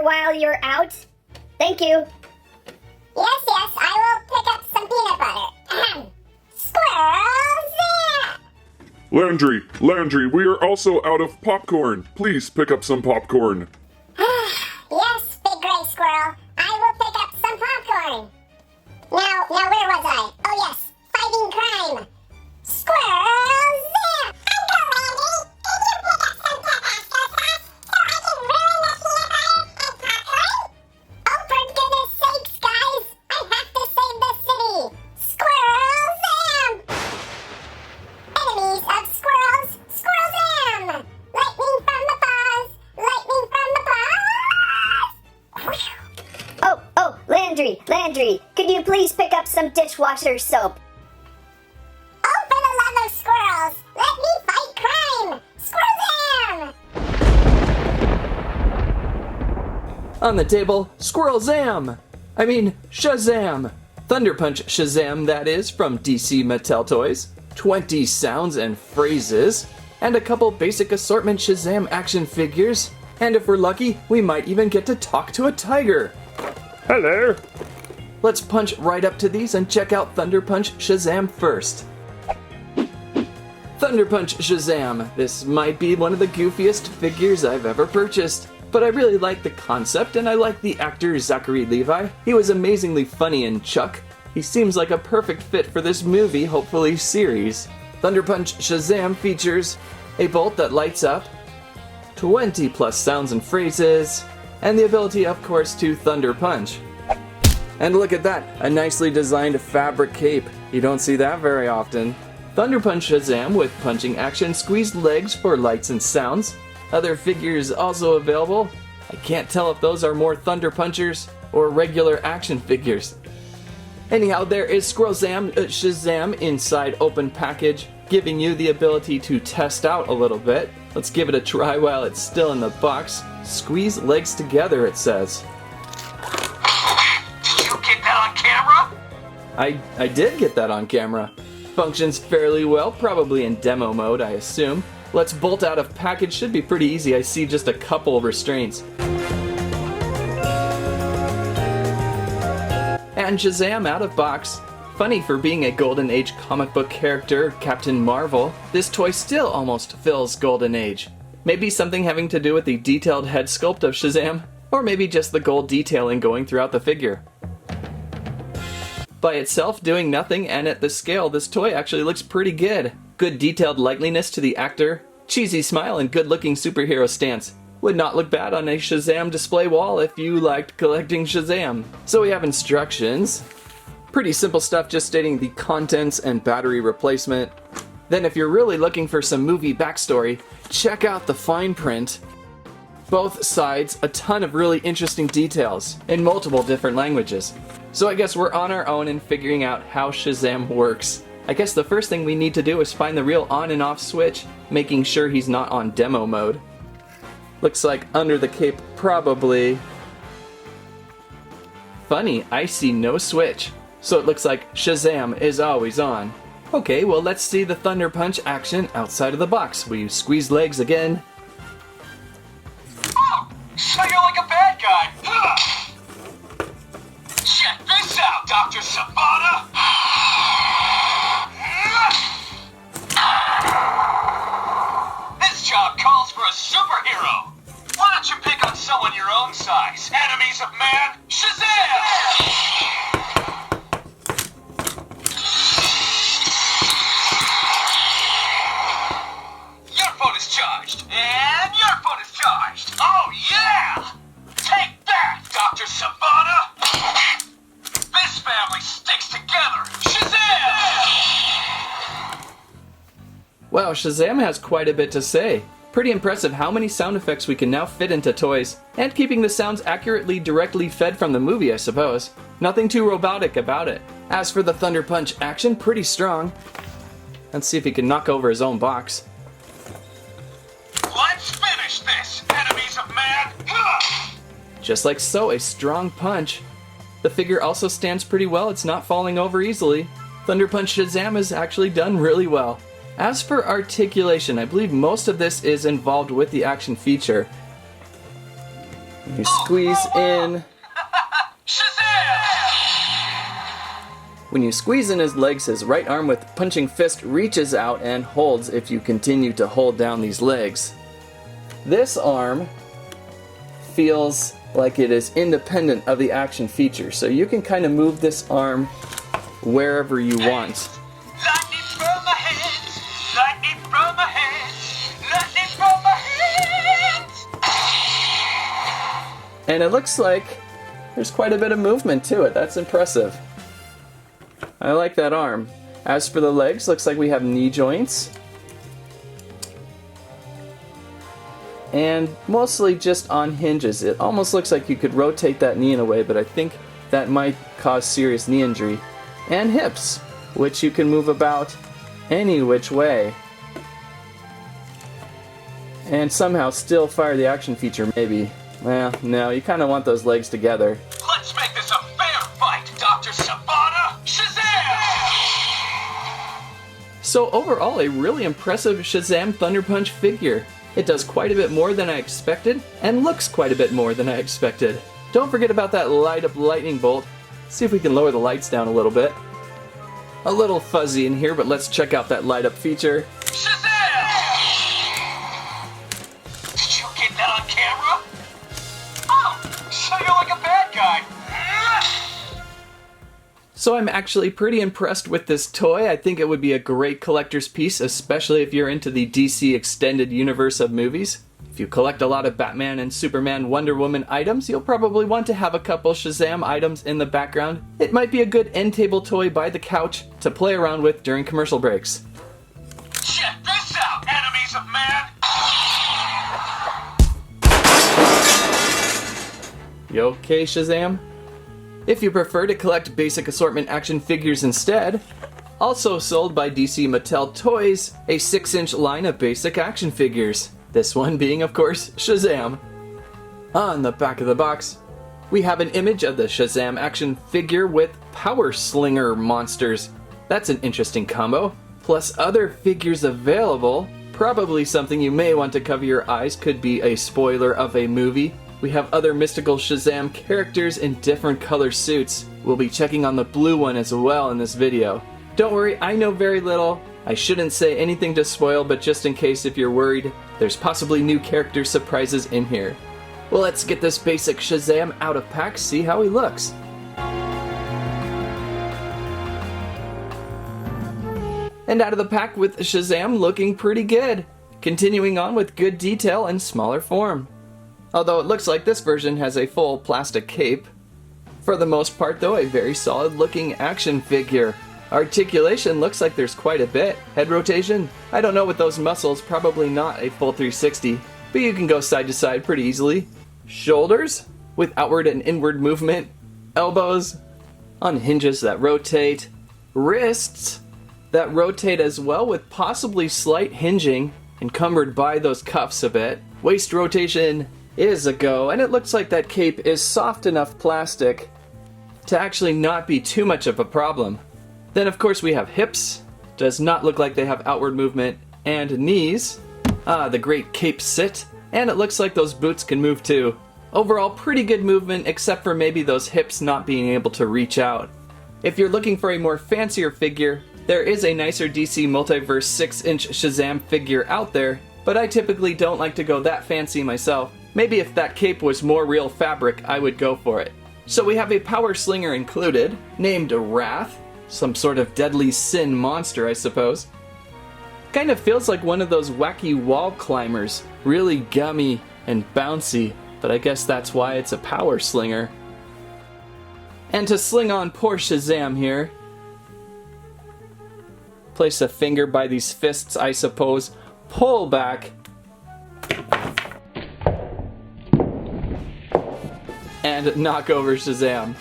while you're out? Thank you. Yes, I will pick up some peanut butter. Squirrel Zap! Landry, we are also out of popcorn. Please pick up some popcorn. Yes, Big Gray Squirrel. I will pick up some popcorn. Now where was I? Oh yes, fighting crime. Squirrel Zap! Uncle Landry, can you pick up some Tabasco sauce so I can ruin the peanut butter and popcorn? Oh, for goodness sakes, guys! I have to save the city! Squirrel Zam! Enemies of squirrels, Squirrel Zam! Lightning from the paws! Lightning from the paws! Oh, Landry, could you please pick up some dishwasher soap? Oh, for the love of squirrels! Let me fight crime! Squirrel Zam! On the table, SquirrelStampede! Shazam! Thunder Punch Shazam, that is, from DC Mattel Toys. 20 sounds and phrases. And a couple basic Assortment Shazam action figures. And if we're lucky, we might even get to talk to a tiger. Hello. Let's punch right up to these and check out Thunder Punch Shazam first. Thunder Punch Shazam. This might be one of the goofiest figures I've ever purchased. But I really like the concept and I like the actor Zachary Levi. He was amazingly funny in Chuck. He seems like a perfect fit for this movie, hopefully series. Thunder Punch Shazam features a bolt that lights up, 20 plus sounds and phrases, and the ability, of course, to Thunder Punch. And look at that, a nicely designed fabric cape. You don't see that very often. Thunder Punch Shazam with punching action, squeezed legs for lights and sounds. Other figures also available. I can't tell if those are more Thunder Punchers or regular action figures. Anyhow, there is Shazam inside open package, giving you the ability to test out a little bit. Let's give it a try while it's still in the box. Squeeze legs together, it says. Did you get that on camera? I did get that on camera. Functions fairly well, probably in demo mode, I assume. Let's bolt out of package, should be pretty easy. I see just a couple restraints. And Shazam out of box. Funny for being a Golden Age comic book character, Captain Marvel, this toy still almost feels Golden Age. Maybe something having to do with the detailed head sculpt of Shazam, or maybe just the gold detailing going throughout the figure. By itself, doing nothing, and at the scale, this toy actually looks pretty good. Good detailed likeliness to the actor, cheesy smile, and good-looking superhero stance. Would not look bad on a Shazam display wall if you liked collecting Shazam. So we have instructions. Pretty simple stuff, just stating the contents and battery replacement. Then if you're really looking for some movie backstory, check out the fine print. Both sides, a ton of really interesting details in multiple different languages. So I guess we're on our own in figuring out how Shazam works. I guess the first thing we need to do is find the real on and off switch, making sure he's not on demo mode. Looks like under the cape probably... Funny, I see no switch. So it looks like Shazam is always on. Okay, well let's see the Thunder Punch action outside of the box. We squeeze legs again. Oh, so you're like a bad guy. Check this out, Dr. Savannah. This job calls for a superhero. Why don't you pick on someone your own size? Enemies of man, Shazam! Your phone is charged, and your phone is charged. Oh yeah! Take that, Dr. Savannah! This family sticks together. Shazam! Wow, Shazam has quite a bit to say. Pretty impressive how many sound effects we can now fit into toys, and keeping the sounds accurately directly fed from the movie, I suppose. Nothing too robotic about it. As for the Thunder Punch action, pretty strong. Let's see if he can knock over his own box. Let's finish this, enemies of man! Just like so, a strong punch. The figure also stands pretty well, it's not falling over easily. Thunder Punch Shazam is actually done really well. As for articulation, I believe most of this is involved with the action feature. You squeeze in. Shazam! When you squeeze in his legs, his right arm with punching fist reaches out and holds if you continue to hold down these legs. This arm feels like it is independent of the action feature, so you can kind of move this arm wherever you want. Lightning from my hands! Lightning from my hands! Lightning from my hands! And it looks like there's quite a bit of movement to it. That's impressive. I like that arm. As for the legs, looks like we have knee joints. And mostly just on hinges. It almost looks like you could rotate that knee in a way, but I think that might cause serious knee injury. And hips, which you can move about any which way. And somehow still fire the action feature, maybe. Well, no, you kind of want those legs together. Let's make this a fair fight, Dr. Sabata! Shazam! So overall, a really impressive Shazam Thunder Punch figure. It does quite a bit more than I expected, and looks quite a bit more than I expected. Don't forget about that light up lightning bolt. See if we can lower the lights down a little bit. A little fuzzy in here, but let's check out that light up feature. Shazam! Did you get that on camera? Oh, so you're like a bad guy. So I'm actually pretty impressed with this toy. I think it would be a great collector's piece, especially if you're into the DC extended universe of movies. If you collect a lot of Batman and Superman, Wonder Woman items, you'll probably want to have a couple Shazam items in the background. It might be a good end table toy by the couch to play around with during commercial breaks. Check this out, enemies of man! You okay, Shazam? If you prefer to collect basic assortment action figures instead, also sold by DC Mattel Toys, a 6-inch line of basic action figures. This one being, of course, Shazam. On the back of the box, we have an image of the Shazam action figure with Power Slinger monsters. That's an interesting combo. Plus other figures available. Probably something you may want to cover your eyes, could be a spoiler of a movie. We have other mystical Shazam characters in different color suits. We'll be checking on the blue one as well in this video. Don't worry, I know very little. I shouldn't say anything to spoil, but just in case if you're worried, there's possibly new character surprises in here. Well, let's get this basic Shazam out of pack, see how he looks. And out of the pack with Shazam looking pretty good. Continuing on with good detail and smaller form. Although it looks like this version has a full plastic cape. For the most part though, a very solid looking action figure. Articulation looks like there's quite a bit. Head rotation? I don't know with those muscles, probably not a full 360, but you can go side to side pretty easily. Shoulders? With outward and inward movement. Elbows? On hinges that rotate. Wrists? That rotate as well with possibly slight hinging, encumbered by those cuffs a bit. Waist rotation is a go, and it looks like that cape is soft enough plastic to actually not be too much of a problem. Then of course we have hips, does not look like they have outward movement, and knees, the great cape sit, and it looks like those boots can move too. Overall pretty good movement except for maybe those hips not being able to reach out. If you're looking for a more fancier figure, there is a nicer DC Multiverse 6-inch Shazam figure out there, but I typically don't like to go that fancy myself. Maybe if that cape was more real fabric, I would go for it. So we have a Power Slinger included, named Wrath, some sort of deadly sin monster, I suppose. Kind of feels like one of those wacky wall climbers, really gummy and bouncy, but I guess that's why it's a Power Slinger. And to sling on poor Shazam here, place a finger by these fists, I suppose, pull back, and knock over Shazam.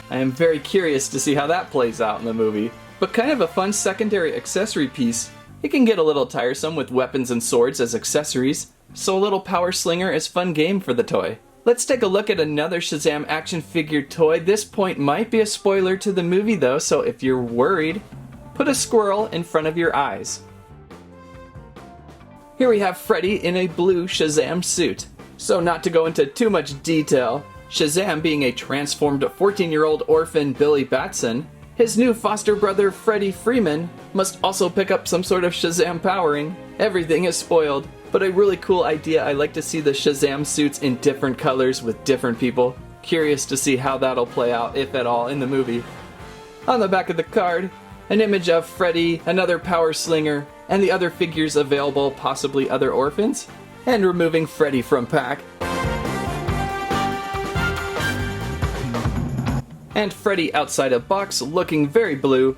I am very curious to see how that plays out in the movie, but kind of a fun secondary accessory piece. It can get a little tiresome with weapons and swords as accessories, so a little Power Slinger is fun game for the toy. Let's take a look at another Shazam action figure toy. This point might be a spoiler to the movie though, so if you're worried, put a squirrel in front of your eyes. Here we have Freddy in a blue Shazam suit. So not to go into too much detail, Shazam being a transformed 14-year-old orphan Billy Batson, his new foster brother Freddy Freeman must also pick up some sort of Shazam powering. Everything is spoiled, but a really cool idea. I like to see the Shazam suits in different colors with different people. Curious to see how that'll play out, if at all, in the movie. On the back of the card, an image of Freddy, another Power Slinger, and the other figures available, possibly other orphans, and removing Freddy from pack. And Freddy outside a box looking very blue.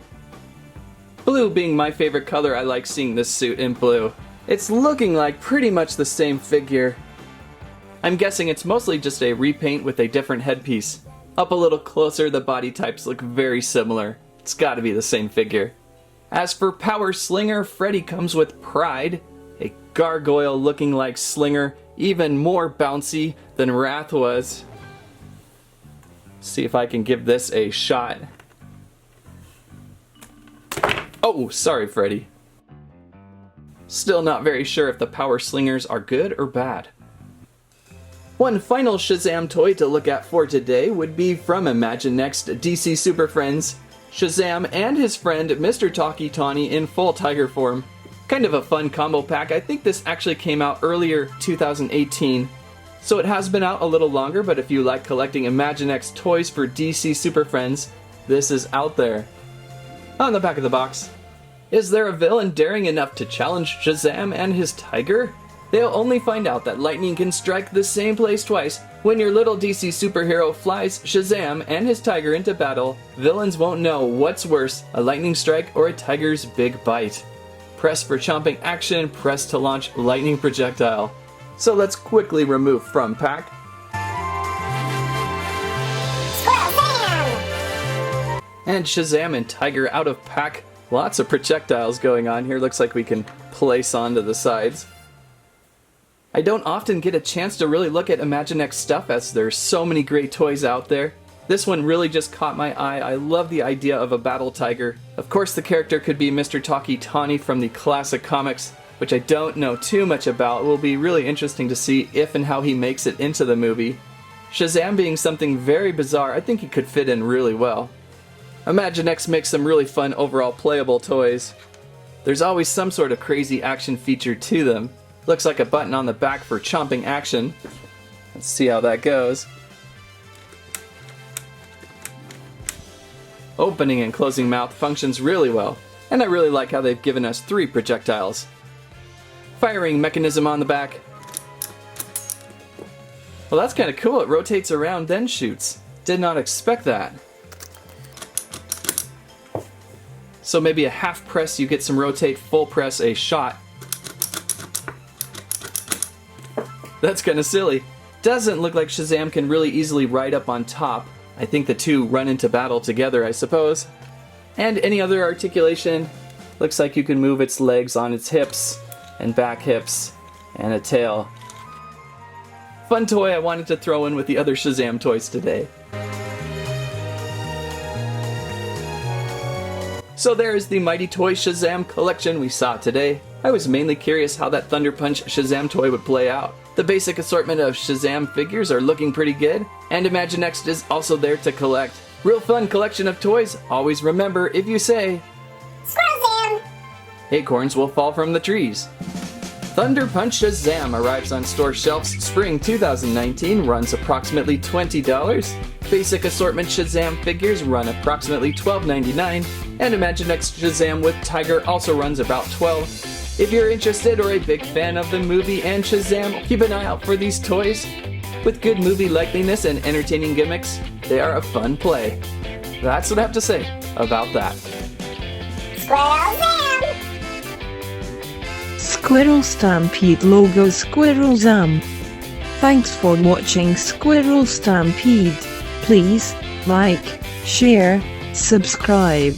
Blue being my favorite color, I like seeing this suit in blue. It's looking like pretty much the same figure. I'm guessing it's mostly just a repaint with a different headpiece. Up a little closer, the body types look very similar. It's gotta be the same figure. As for Power Slinger, Freddy comes with Pride, a gargoyle looking like Slinger, even more bouncy than Wrath was. See if I can give this a shot. Oh, sorry, Freddy. Still not very sure if the Power Slingers are good or bad. One final Shazam toy to look at for today would be from Imaginext DC Super Friends, Shazam and his friend Mr. Talkie Tawny in full tiger form. Kind of a fun combo pack. I think this actually came out earlier 2018. So it has been out a little longer, but if you like collecting Imaginext toys for DC Super Friends, this is out there. On the back of the box, is there a villain daring enough to challenge Shazam and his tiger? They'll only find out that lightning can strike the same place twice. When your little DC superhero flies Shazam and his tiger into battle, villains won't know what's worse, a lightning strike or a tiger's big bite. Press for chomping action, press to launch lightning projectile. So let's quickly remove from pack. And Shazam and Tiger out of pack. Lots of projectiles going on here. Looks like we can place onto the sides. I don't often get a chance to really look at Imaginext stuff as there's so many great toys out there. This one really just caught my eye. I love the idea of a battle tiger. Of course the character could be Mr. Talkie Tawny from the classic comics, which I don't know too much about. It will be really interesting to see if and how he makes it into the movie. Shazam being something very bizarre, I think he could fit in really well. Imaginext makes some really fun overall playable toys. There's always some sort of crazy action feature to them. Looks like a button on the back for chomping action. Let's see how that goes. Opening and closing mouth functions really well, and I really like how they've given us 3 projectiles. Firing mechanism on the back. Well, that's kind of cool. It rotates around then shoots. Did not expect that. So maybe a half press you get some rotate, full press a shot. That's kind of silly. Doesn't look like Shazam can really easily ride up on top. I think the two run into battle together, I suppose. And any other articulation, looks like you can move its legs on its hips, and back hips, and a tail. Fun toy I wanted to throw in with the other Shazam toys today. So there's the Mighty Toy Shazam collection we saw today. I was mainly curious how that Thunder Punch Shazam toy would play out. The basic assortment of Shazam figures are looking pretty good, and Imaginext is also there to collect. Real fun collection of toys. Always remember, if you say SquirrelStampede, acorns will fall from the trees. Thunder Punch Shazam arrives on store shelves spring 2019, runs approximately $20. Basic assortment Shazam figures run approximately $12.99, and Imaginext Shazam with Tiger also runs about $12. If you're interested or a big fan of the movie and Shazam, keep an eye out for these toys. With good movie likeliness and entertaining gimmicks, they are a fun play. That's what I have to say about that. SquirrelStampede. Squirrel Stampede logo SquirrelStampede. Thanks for watching Squirrel Stampede. Please like, share, subscribe.